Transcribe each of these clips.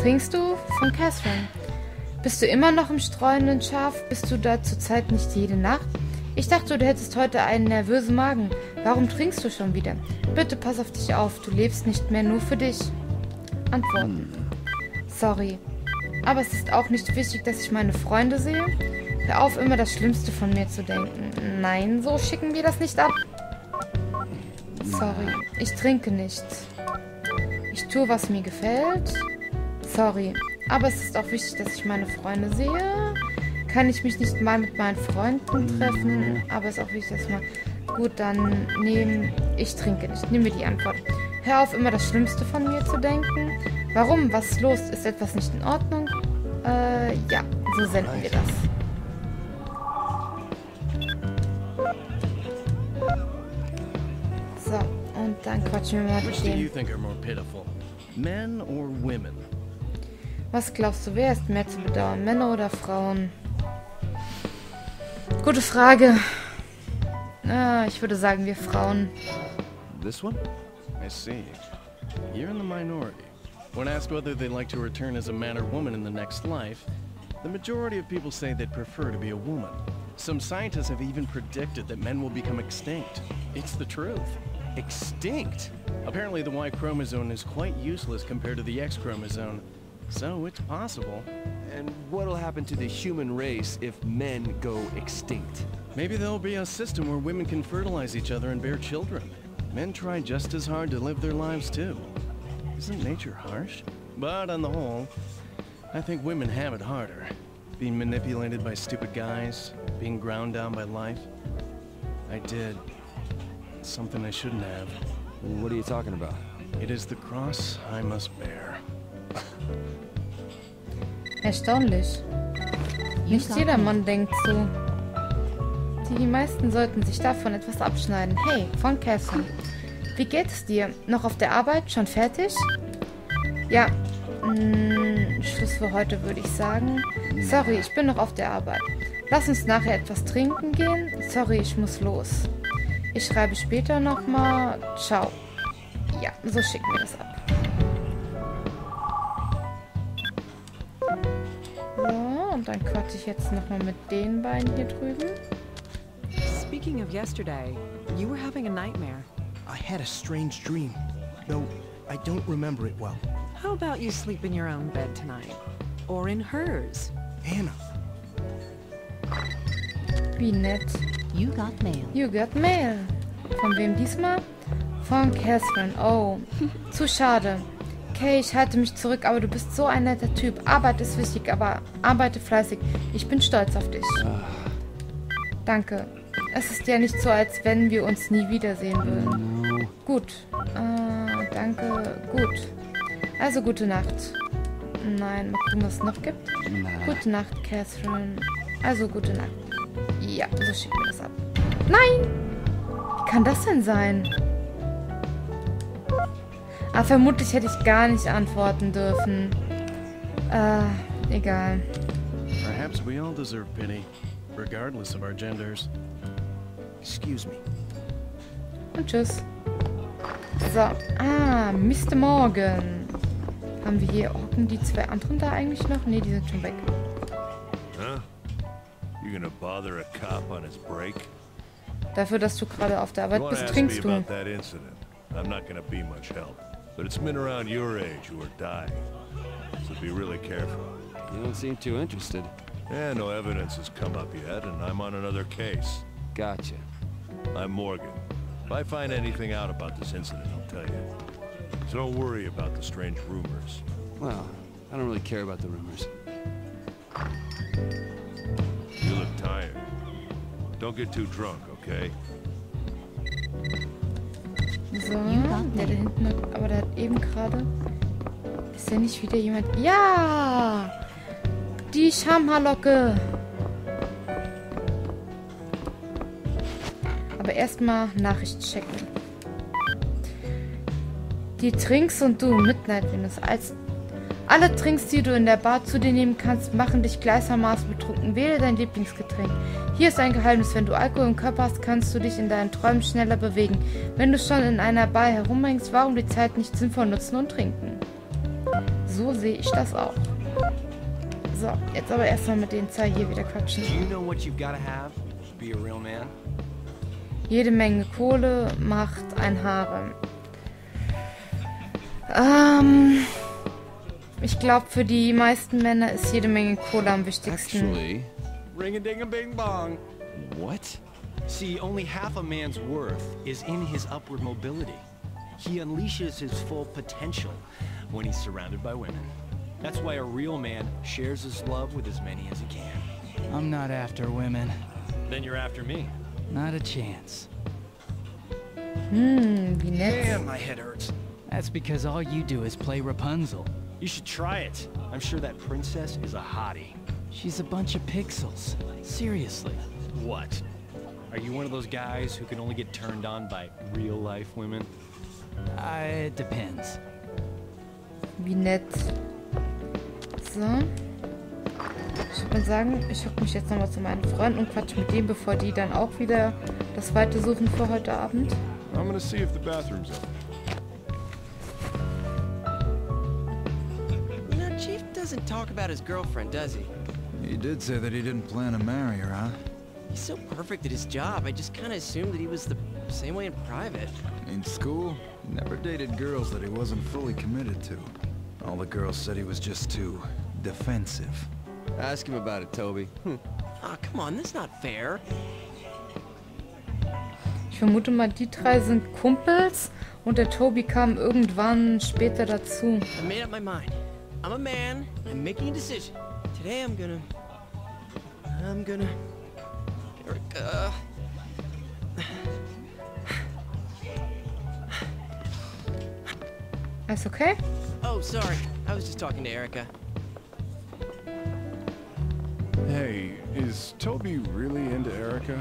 Trinkst du? Von Katherine. Bist du immer noch im streunenden Schaf? Bist du da zurzeit nicht jede Nacht? Ich dachte, du hättest heute einen nervösen Magen. Warum trinkst du schon wieder? Bitte pass auf dich auf, du lebst nicht mehr nur für dich. Antworten. Sorry, aber es ist auch nicht wichtig, dass ich meine Freunde sehe. Hör auf, immer das Schlimmste von mir zu denken. Nein, so schicken wir das nicht ab. Sorry, ich trinke nicht. Ich tue, was mir gefällt. Sorry, aber es ist auch wichtig, dass ich meine Freunde sehe. Kann ich mich nicht mal mit meinen Freunden treffen, aber es ist auch wichtig, dass man... Gut, dann nehmen... Ich trinke nicht. Nehmen wir die Antwort. Hör auf, immer das Schlimmste von mir zu denken. Warum? Was ist los? Ist etwas nicht in Ordnung? Ja, so senden wir das. So, und dann quatschen wir mal mit denen. Men or women? Was glaubst du, wer ist mehr zu bedauern? Männer oder Frauen? Gute Frage. Ich würde sagen, wir Frauen. This one? I see. You're in the minority. When asked whether they'd like to return as a man or woman in the next life, the majority of people say they'd prefer to be a woman. Some scientists have even predicted that men will become extinct. It's the truth. Extinct? Apparently the Y chromosome is quite useless compared to the X chromosome. So it's possible. And what'll happen to the human race if men go extinct? Maybe there'll be a system where women can fertilize each other and bear children. Men try just as hard to live their lives too. Isn't nature harsh? But on the whole, I think women have it harder. Being manipulated by stupid guys, being ground down by life. I did. Something I shouldn't have. What are you talking about? It is the cross I must bear. Erstaunlich. Nicht jedermann denkt so. Die meisten sollten sich davon etwas abschneiden. Hey, von Katherine. Wie geht es dir? Noch auf der Arbeit? Schon fertig? Ja. Schluss für heute, würde ich sagen. Sorry, ich bin noch auf der Arbeit. Lass uns nachher etwas trinken gehen. Sorry, ich muss los. Ich schreibe später nochmal. Ciao. Ja, so schicken wir das ab. So, und dann quatsche ich jetzt nochmal mit den beiden hier drüben. Speaking of yesterday, you were having a nightmare. I had a strange dream, though I don't remember it well. How about you sleep in your own bed tonight? Or in hers? Anna. Wie nett. You got mail. You got mail. Von wem diesmal? Von Katherine. Oh, zu schade. Okay, ich halte mich zurück, aber du bist so ein netter Typ. Arbeit ist wichtig, aber arbeite fleißig. Ich bin stolz auf dich. Danke. Es ist ja nicht so, als wenn wir uns nie wiedersehen würden. Gut. Danke. Gut. Also gute Nacht. Nein, mal gucken, was es noch gibt. Gute Nacht, Katherine. Also gute Nacht. Ja, so schicken wir das ab. Nein! Wie kann das denn sein? Ah, vermutlich hätte ich gar nicht antworten dürfen. Egal. Perhaps we all deserve pity, regardless of our genders. Excuse me. Und tschüss. So. Mr. Morgan. Haben wir hier hocken die zwei anderen da eigentlich noch? Ne, die sind schon weg. Huh? You gonna bother a cop on his break? Dafür, dass du gerade auf der Arbeit bist, trinkst du. I'm not gonna be much help. But it's men around your age who are dying. So be really careful. You don't seem too interested. Yeah, no evidence has come up yet, and I'm on another case. Gotcha. I'm Morgan. If I find anything out about this incident, I'll tell you. So don't worry about the strange rumors. Well, I don't really care about the rumors. You look tired. Don't get too drunk, okay? So, der da hinten hat, aber der hat eben gerade... Ist ja nicht wieder jemand... Ja! Die Schamhaarlocke! Aber erstmal Nachricht checken. Die Trinks und du, Midnight Venus. Alle Trinks, die du in der Bar zu dir nehmen kannst, machen dich gleichermaßen betrunken. Wähle dein Lieblingsgetränk. Hier ist ein Geheimnis. Wenn du Alkohol im Körper hast, kannst du dich in deinen Träumen schneller bewegen. Wenn du schon in einer Bar herumhängst, warum die Zeit nicht sinnvoll nutzen und trinken? So sehe ich das auch. So, jetzt aber erstmal mit den zwei hier wieder quatschen. Do you know what you've got to have to be a real man? Jede Menge Kohle macht ein Harem. Ich glaube, für die meisten Männer ist jede Menge Kohle am wichtigsten. Actually, ring-a-ding-a-bing-bong. What? See, only half a man's worth is in his upward mobility. He unleashes his full potential when he's surrounded by women. That's why a real man shares his love with as many as he can. I'm not after women. Then you're after me. Not a chance. Wie nett. Damn, my head hurts. That's because all you do is play Rapunzel. You should try it. I'm sure that princess is a hottie. She's a bunch of pixels. Seriously. What? Are you one of those guys who can only get turned on by real-life women? It depends. Wie nett. So. Ich würde mal sagen, ich hocke mich jetzt nochmal zu meinen Freunden und quatsch mit denen, bevor die dann auch wieder das Weite suchen für heute Abend. I'm gonna see if the bathroom's open. You know, Chief doesn't talk about his girlfriend, does he? He did say that he didn't plan to marry her, huh? He's so perfect at his job, I just kind of assumed that he was the same way in private. In school, he never dated girls that he wasn't fully committed to. All the girls said he was just too defensive. Ask him about it, Toby. Aw, come on, that's not fair. Ich vermute mal, die drei sind Kumpels und der Toby kam irgendwann später dazu. I made up my mind. I'm a man, I'm making a decision. Today I'm gonna... Erica... Alles okay? Oh, sorry. I was just talking to Erica. Hey, is Toby really into Erica?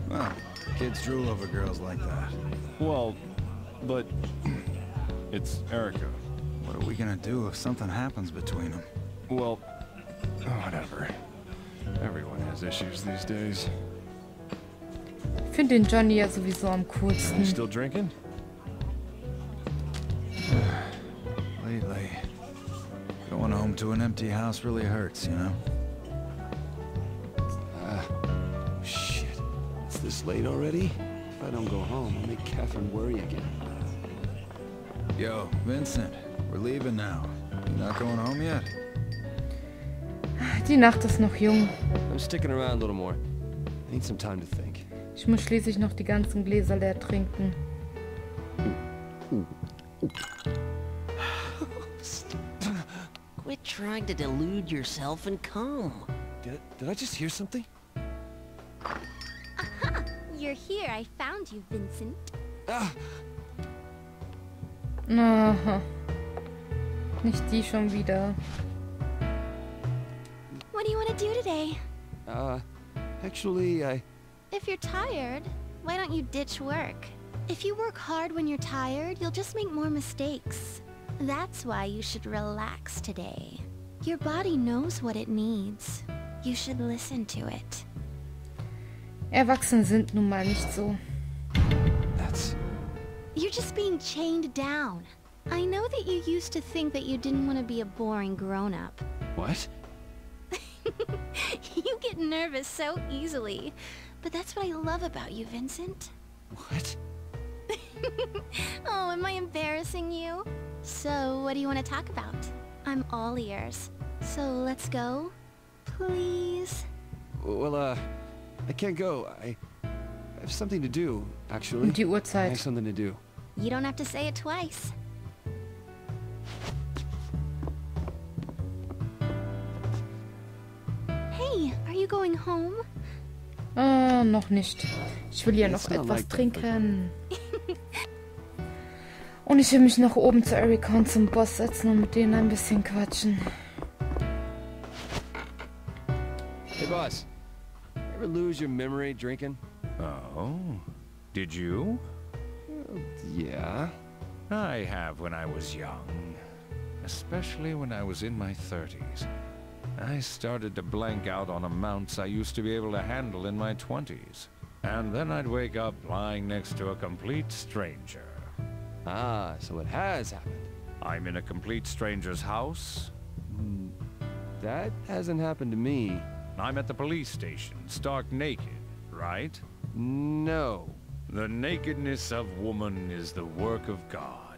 Well, kids drool over girls like that. Well, but it's Erica. What are we gonna do if something happens between them? Well, whatever. Everyone has issues these days. Ich finde den Johnny ja sowieso am You coolsten. still drinking? Lately, going home to an empty house really hurts, you know? Shit. It's this late already? If I don't go home, I'll make Catherine worry again. Yo, Vincent, we're leaving now. You not going home yet? Die Nacht ist noch jung. I'm sticking around a little more. I need some time to think. Ich muss schließlich noch die ganzen Gläser leer trinken. Quit trying to delude yourself and come. Did I just hear something? Aha! You're here. I found you, Vincent. Ah! Aha. Nicht die schon wieder. What do you want to do today? Actually, If you're tired, why don't you ditch work? If you work hard when you're tired, you'll just make more mistakes. That's why you should relax today. Your body knows what it needs. You should listen to it. Erwachsene sind nun mal nicht so. that's... You're just being chained down. I know that you used to think that you didn't want to be a boring grown-up. What? You get nervous so easily. But that's what I love about you, Vincent. What? Oh, am I embarrassing you? So, what do you want to talk about? I'm all ears. So, let's go? Please? Well, I can't go. I have something to do, actually. Die I have Uhrzeit. something to do. You don't have to say it twice. Hey, are you going home? Noch nicht. Ich will ja noch It's not etwas like that, trinken. Und ich will mich nach oben zu Erika und zum Boss setzen und mit denen ein bisschen quatschen. Hey, boss. Ever lose your memory drinking? Oh, did you? Yeah. I have when I was young, especially when I was in my 30s. I started to blank out on amounts I used to be able to handle in my 20s. And then I'd wake up lying next to a complete stranger. Ah, so it has happened. I'm in a complete stranger's house. That hasn't happened to me. I'm at the police station, stark naked, right? No. The nakedness of woman is the work of God.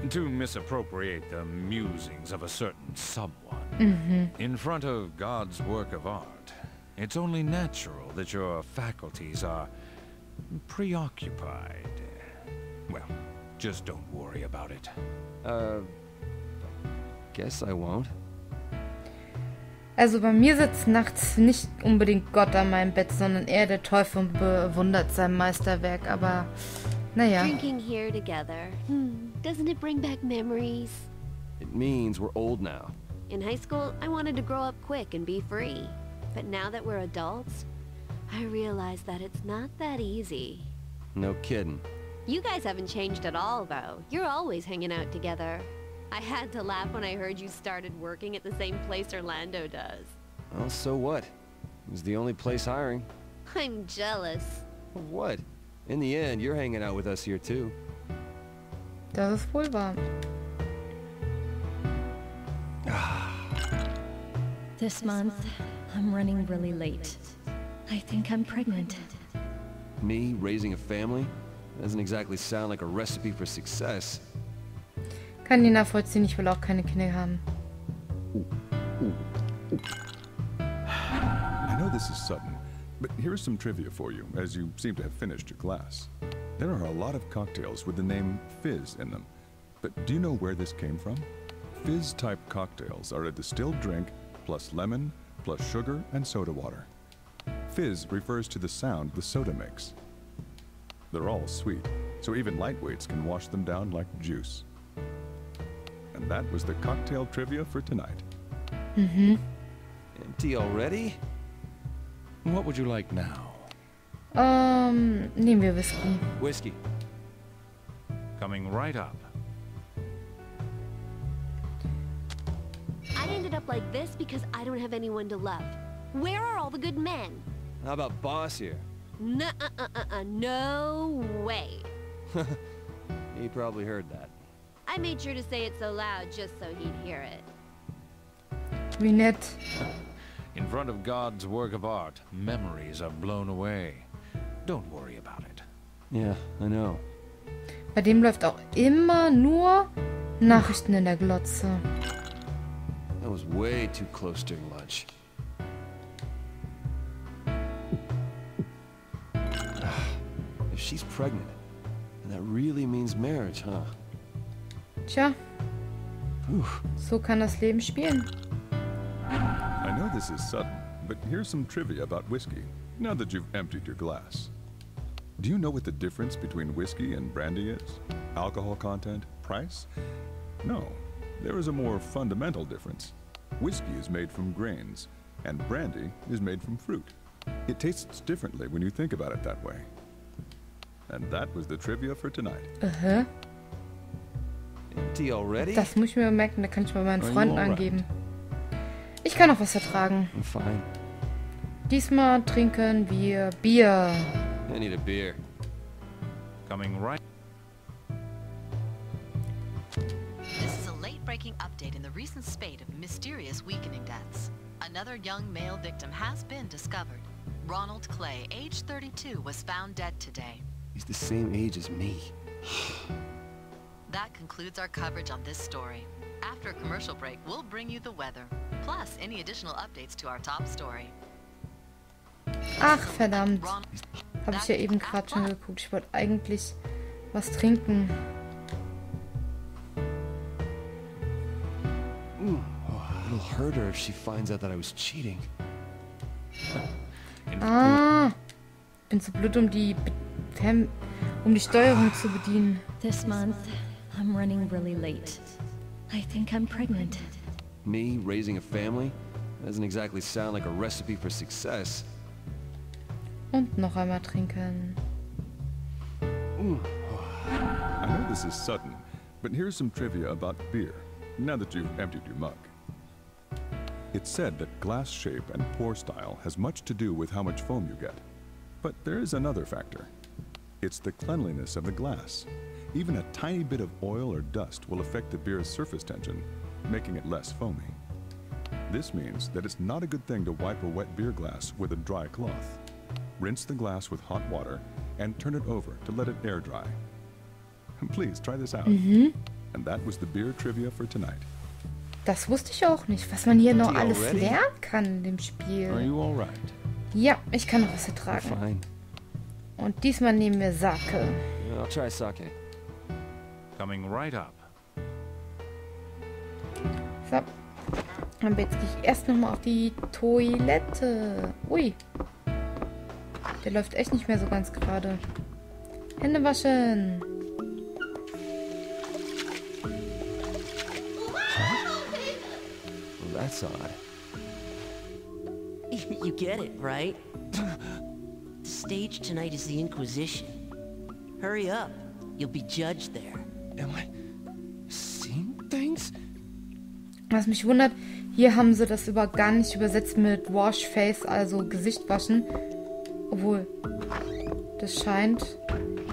To misappropriate the musings of a certain someone. In front of God's work of art, it's only natural that your faculties are preoccupied. Well, just don't worry about it. Guess I won't. Also bei mir sitzt nachts nicht unbedingt Gott an meinem Bett, sondern eher der Teufel und bewundert sein Meisterwerk, aber naja. Drinking here together. Doesn't it bring back memories? It means we're old now. In high school, I wanted to grow up quick and be free. But now that we're adults, I realize that it's not that easy. No kidding. You guys haven't changed at all, though. You're always hanging out together. I had to laugh when I heard you started working at the same place Orlando does. Well, so what? It was the only place hiring. I'm jealous. Of what? In the end, you're hanging out with us here too. Das ist wohl wahr. This month, I'm running really late. I think I'm pregnant. Me raising a family? Doesn't exactly sound like a recipe for success. Kann die nachvollziehen, ich will auch keine Kinder haben. I know this is sudden, but here's some trivia for you, as you seem to have finished your glass. There are a lot of cocktails with the name fizz in them, but do you know where this came from? Fizz-type cocktails are a distilled drink plus lemon plus sugar and soda water. Fizz refers to the sound the soda makes. They're all sweet, so even lightweights can wash them down like juice. And that was the cocktail trivia for tonight. Empty already? What would you like now? Nehmen wir Whisky. Whiskey. Coming right up. I ended up like this because I don't have anyone to love. Where are all the good men? How about boss here? No way. He probably heard that. I made sure to say it so loud just so he'd hear it. Wie nett. In front of God's work of art, memories are blown away. Don't worry about it. Yeah, I know. Bei dem läuft auch immer nur Nachrichten in der Glotze. That was way too close during lunch. If she's pregnant, then that really means marriage, huh? Tja, so kann das Leben spielen. I know this is sudden, but here's some trivia about whiskey, now that you've emptied your glass. Do you know what the difference between whiskey and brandy is? Alcohol content? Price? No, there is a more fundamental difference. Whiskey is made from grains, and brandy is made from fruit. It tastes differently when you think about it that way. And that was the trivia for tonight. Empty already? Das muss ich mir merken, da kann ich mal meinen Freunden angeben. Ich kann auch was vertragen. I'm fine. Diesmal trinken wir Bier. I need a beer. Coming right. This is a late-breaking update in the recent spate of mysterious weakening deaths. Another young male victim has been discovered. Ronald Clay, age 32, was found dead today. He's the same age as me. That concludes our coverage on this story. After a commercial break, we'll bring you the weather, plus any additional updates to our top story. Ach, verdammt. Habe ich ja eben gerade schon geguckt. Ich wollte eigentlich was trinken. It'll hurt her if she finds out that I was cheating. Bin zu blöd, um die Steuerung zu bedienen. This month, I'm running really late. I think I'm pregnant. Me raising a family? Doesn't exactly sound like a recipe for success. Und noch einmal trinken. I know this is sudden, but here's some trivia about beer, now that you've emptied your mug. It's said that glass shape and pour style has much to do with how much foam you get. But there is another factor. It's the cleanliness of the glass. Even a tiny bit of oil or dust will affect the beer's surface tension, making it less foamy. This means that it's not a good thing to wipe a wet beer glass with a dry cloth. Rinse the glass with hot water and turn it over to let it air dry. Please try this out. And that was the beer trivia for tonight. Das wusste ich auch nicht, was man hier noch alles lernen kann in dem Spiel. Are you all right? Ja, ich kann noch was ertragen. Fine. Und diesmal nehmen wir Sake. I'll try sake. Coming right up. So. Aber jetzt gehe ich erst nochmal auf die Toilette. Ui. Der läuft echt nicht mehr so ganz gerade. Hände waschen. Well, that's odd. You get it, right? The stage tonight is the Inquisition. Hurry up. You'll be judged there. Am I seeing things? Was mich wundert, hier haben sie das gar nicht übersetzt mit Wash Face, also Gesicht waschen. Obwohl, das scheint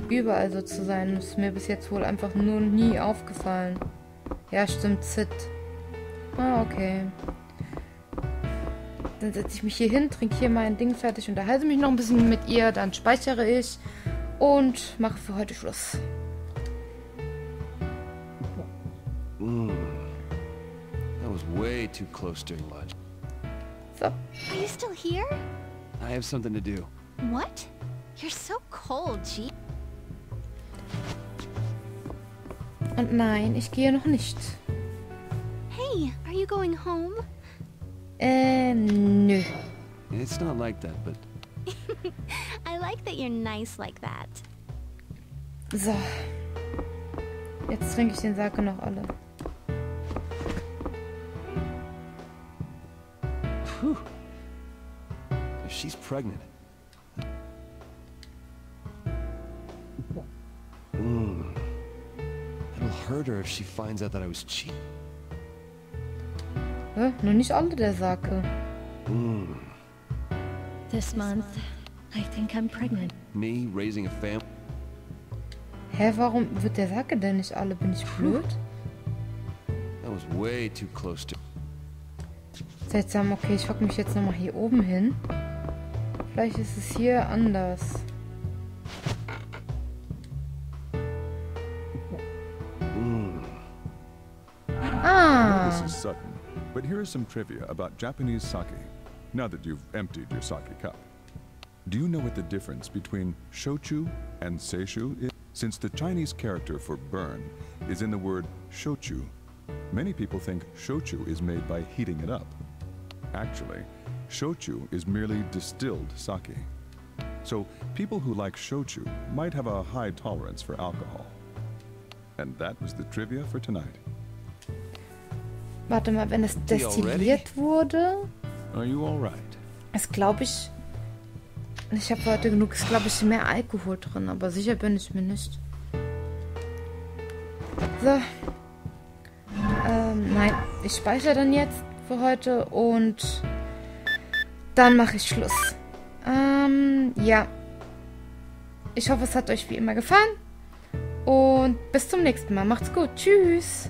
überall so zu sein. Das ist mir bis jetzt wohl einfach nur nie aufgefallen. Ja, stimmt, Zit. Ah, okay. Dann setze ich mich hier hin, trinke hier mein Ding fertig, unterhalte mich noch ein bisschen mit ihr, dann speichere ich und mache für heute Schluss. That was way too close during lunch. So. Are you still here? I have something to do. What? You're so cold, G. Und nein, ich gehe noch nicht. Hey, are you going home? Nö. It's not like that, but... I like that you're nice like that. So. Jetzt trinke ich den Sake noch alle. Whew. If she's pregnant... It'll hurt her if she finds out that I was cheating. Nur nicht alle der Sake. This month, I think I'm pregnant. Me raising a family. Hä, warum wird der Sake denn nicht alle? Bin ich blöd? That was way too close to... Seltsam, okay, ich hocke mich jetzt nochmal hier oben hin. Vielleicht ist es hier anders. I know this is sudden, but here is some trivia about Japanese sake, now that you've emptied your sake cup. Do you know what the difference between shochu and seishu is? Since the Chinese character for burn is in the word shochu, many people think shochu is made by heating it up. Actually, shochu is merely distilled sake. So people who like shochu might have a high tolerance for alcohol. And that was the trivia for tonight. Warte mal, wenn es destilliert wurde... Are you all right? Ist, glaube ich... Ich habe heute genug, ist, glaube ich, mehr Alkohol drin, aber sicher bin ich mir nicht. So. Nein, ich speichere dann jetzt für heute und dann mache ich Schluss. Ja. Ich hoffe, es hat euch wie immer gefallen und bis zum nächsten Mal. Macht's gut. Tschüss.